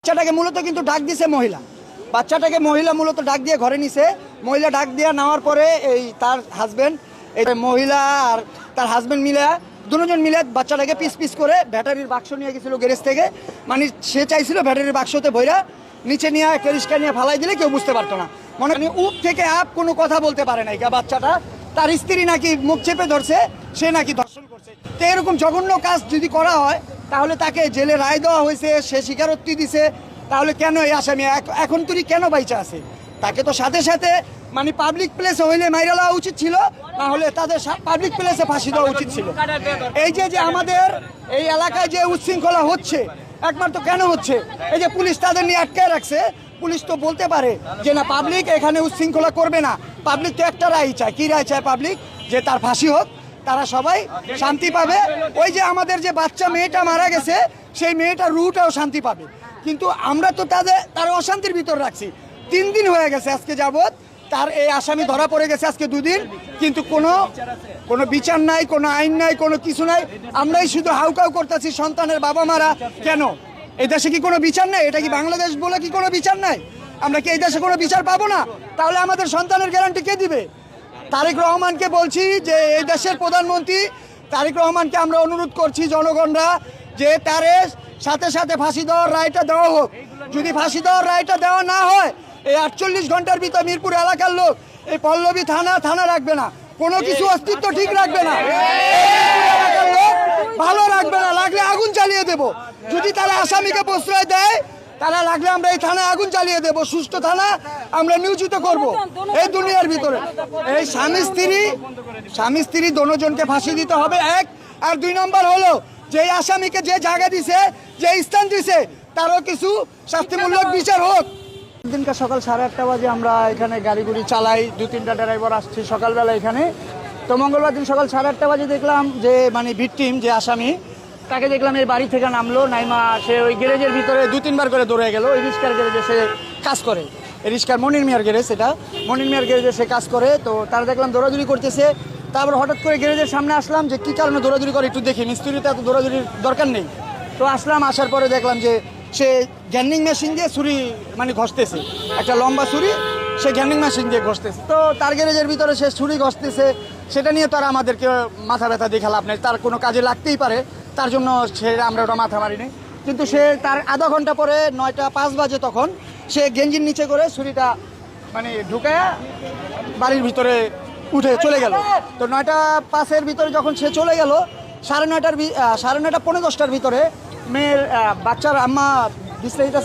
বাচ্চাটাকে মূলত কিন্তু ডাক দিছে মহিলা, বাচ্চাটাকে মহিলা মূলত ডাক দিয়ে ঘরে নিছে। মহিলা ডাক দিয়ে নেওয়ার পরে এই তার হাজব্যান্ড, এই মহিলা আর তার হাজব্যান্ড মিলে দুজন মিলে বাচ্চাটাকে পিস পিস করে ব্যাটারির বাক্স নিয়ে গেছিলো গ্যারেজ থেকে। মানে সে চাইছিল ব্যাটারির বাক্সতে ভইরা নিচে নিয়ে একটা রিক্সা নিয়ে ফালাই দিলে কেউ বুঝতে পারতো না। মনে উপ থেকে আপ কোনো কথা বলতে পারে নাই বাচ্চাটা। তার স্ত্রী নাকি মুখ চেপে ধরছে, সে নাকি ধর্ষণ করছে। তো এরকম জঘন্য কাজ যদি করা হয় তাহলে তাকে জেলে রায় দেওয়া হয়েছে, সে স্বীকারোক্তি দিছে, তাহলে কেন এই আসামি এখন তুই কেন বাইচা আছে? তাকে তো সাথে সাথে মানে পাবলিক প্লেসে হইলে মাইরা দেওয়া উচিত ছিল, না হলে তাদের পাবলিক প্লেসে ফাঁসি দেওয়া উচিত ছিল। এই যে আমাদের এই এলাকায় যে উচ্ছৃঙ্খলা হচ্ছে, একমাত্র কেন হচ্ছে? এই যে পুলিশ তাদের নিয়ে আটকে রাখছে। পুলিশ তো বলতে পারে যে না, পাবলিক এখানে উচ্ছৃঙ্খলা করবে না। পাবলিক তো একটা রায় চায়। কি রায় চায় পাবলিক? যে তার ফাঁসি হোক, তারা সবাই শান্তি পাবে। ওই যে আমাদের যে বাচ্চা মেয়েটা মারা গেছে, সেই মেয়েটার রুটাও শান্তি পাবে। কিন্তু আমরা তো তার অশান্তির ভিতর রাখছি। 3 দিন হয়ে গেছে আজকে যাবৎ, তার এই আসামি ধরা পড়ে গেছে আজকে 2 দিন, কিন্তু কোনো বিচার নাই, কোনো আইন নাই, কোনো কিছু নাই। আমরাই শুধু হাউকাউ করতেছি সন্তানের বাবা মারা। কেন এই দেশে কি কোনো বিচার নাই? এটা কি বাংলাদেশ বলে কি কোনো বিচার নাই? আমরা কি এই দেশে কোনো বিচার পাবো না? তাহলে আমাদের সন্তানের গ্যারান্টি কে দিবে? তারেক রহমানকে বলছি যে এই দেশের প্রধানমন্ত্রী তারেক রহমানকে আমরা অনুরোধ করছি জনগণরা, যে তারে সাথে সাথে ফাঁসি দেওয়ার রায়টা দেওয়া হোক। যদি ফাঁসি দেওয়ার রায়টা দেওয়া না হয়, এই 48 ঘন্টার ভিতর মিরপুর এলাকার লোক এই পল্লবী থানা রাখবে না, কোনো কিছু অস্তিত্ব ঠিক রাখবে না, ভালো রাখবে না। লাগলে আগুন জ্বালিয়ে দেব। যদি তারা আসামিকে প্রশ্রয় দেয়, তারা লাগলে আমরা এই থানায় আগুন জ্বালিয়ে দেব। সুষ্ঠু থানা আমরা নিয়োজিত করব এই দুনিয়ার ভিতরে। এই স্বামী স্ত্রী দুজনকে ফাঁসি দিতে হবে, 1। আর 2 নম্বর হলো, যে আসামিকে যে জায়গা দিছে, যে স্থান দিছে, তারও কিছু শাস্তিমূলক বিচার হোক। দিনকার সকাল 8:30 বাজে আমরা এখানে গাড়ি চালাই, 2-3টা ড্রাইভার আসছি সকালবেলা এখানে। তো মঙ্গলবার দিন সকাল 8:30 বাজে দেখলাম যে মানে ভিকটিম যে আসামি, তাকে দেখলাম এই বাড়ি থেকে নামলো, নাইমা সে ওই গ্যারেজের ভিতরে 2-3 বার করে দৌড়ে গেল। ওই রিক্সার গ্যারেজে সে কাজ করে, এই রিক্সার মনির মিয়ার গ্যারেজ, এটা মনির মিয়ার গ্যারেজে সে কাজ করে। তো তারা দেখলাম দৌড়াদৌড়ি করতেছে। তারপর হঠাৎ করে গ্যারেজের সামনে আসলাম যে কী কারণে দৌড়াদৌড়ি করে একটু দেখি, মিস্ত্রিতে এত দৌড়াদৌড়ির দরকার নেই। তো আসলাম, আসার পরে দেখলাম যে সে গ্যান্ডিং মেশিন দিয়ে ছুরি মানে ঘষতেছে, একটা লম্বা ছুরি সে গ্যান্ডিং মেশিন দিয়ে ঘষতেছে। তো তার গ্যারেজের ভিতরে সে ছুরি ঘষতেছে, সেটা নিয়ে তো আর আমাদেরকে মাথা ব্যথা দেখা লাভ নেই, তার কোনো কাজে লাগতেই পারে, তার জন্য আমরা ওটা মাথা মারিনি। কিন্তু সে তার আধা ঘন্টা পরে 9:05 বাজে তখন সে গেঞ্জির নিচে করে ছুরিটা মানে ঢুকায়া বাড়ির ভিতরে উঠে চলে গেল। তো 9:05-এর ভিতরে যখন সে চলে গেল, 9:30 পৌনে 10টার ভিতরে মেয়ের বাচ্চার আম্মা বিশ্রামিত আছে,